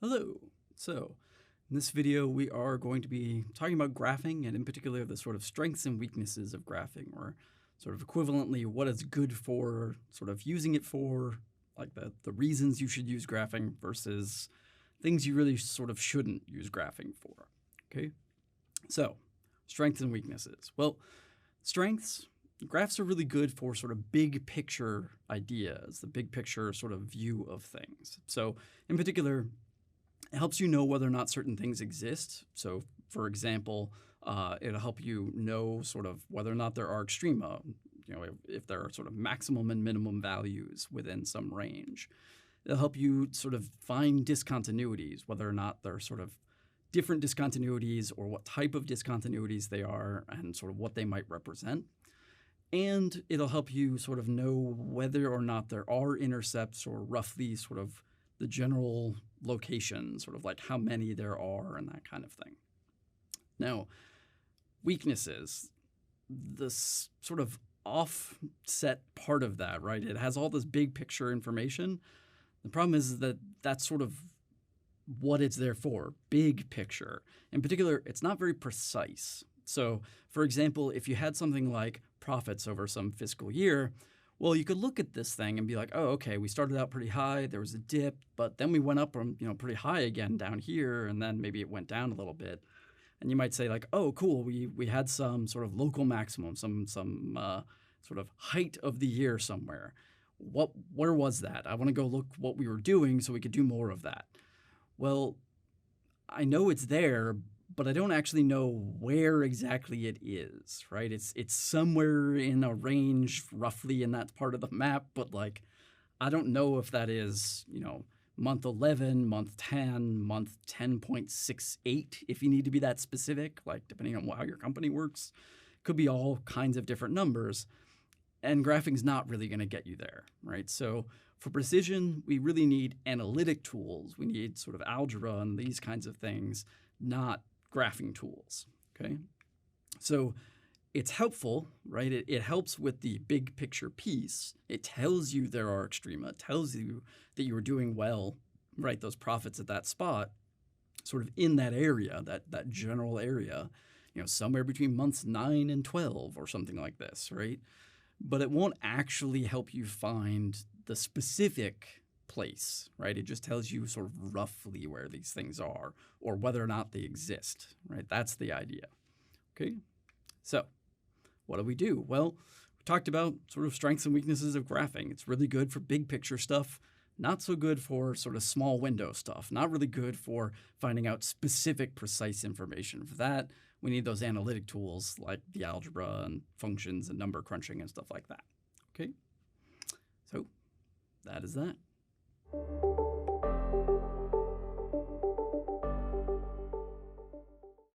Hello. So in this video, we are going to be talking about graphing, and in particular, the sort of strengths and weaknesses of graphing, or sort of equivalently what it's good for, sort of using it for, like the reasons you should use graphing versus things you really sort of shouldn't use graphing for. Okay? So, strengths and weaknesses. Well, strengths, graphs are really good for sort of big picture ideas, the big picture sort of view of things. So, in particular, it helps you know whether or not certain things exist. So, for example, it'll help you know sort of whether or not there are extrema, if there are sort of maximum and minimum values within some range. It'll help you sort of find discontinuities, whether or not they're sort of different discontinuities or what type of discontinuities they are and sort of what they might represent. And it'll help you sort of know whether or not there are intercepts or roughly sort of the general location, sort of like how many there are and that kind of thing. Now, weaknesses, this sort of offset part of that, right? It has all this big picture information. The problem is that that's sort of what it's there for, big picture. In particular, it's not very precise. So, for example, if you had something like profits over some fiscal year, well, you could look at this thing and be like, oh, okay, we started out pretty high, there was a dip, but then we went up pretty high again down here, and then maybe it went down a little bit. And you might say like, oh, cool, we had some sort of local maximum, some sort of height of the year somewhere. Where was that? I want to go look what we were doing so we could do more of that. Well, I know it's there, but I don't actually know where exactly it is, right? It's somewhere in a range roughly in that part of the map, but like I don't know if that is, month 11, month 10, month 10.68 if you need to be that specific, like depending on how your company works. Could be all kinds of different numbers. And graphing's not really going to get you there, right? So for precision, we really need analytic tools. We need sort of algebra and these kinds of things, not graphing tools, okay? So it's helpful, right? It helps with the big picture piece. It tells you there are extrema. It tells you that you were doing well, right? Those profits at that spot, sort of in that area, that general area, somewhere between months 9 and 12 or something like this, right? But it won't actually help you find the specific place, right? It just tells you sort of roughly where these things are or whether or not they exist, right? That's the idea, okay? So what do? Well, we talked about sort of strengths and weaknesses of graphing. It's really good for big picture stuff, not so good for sort of small window stuff, not really good for finding out specific, precise information. For that, we need those analytic tools like the algebra and functions and number crunching and stuff like that, okay? So that is that.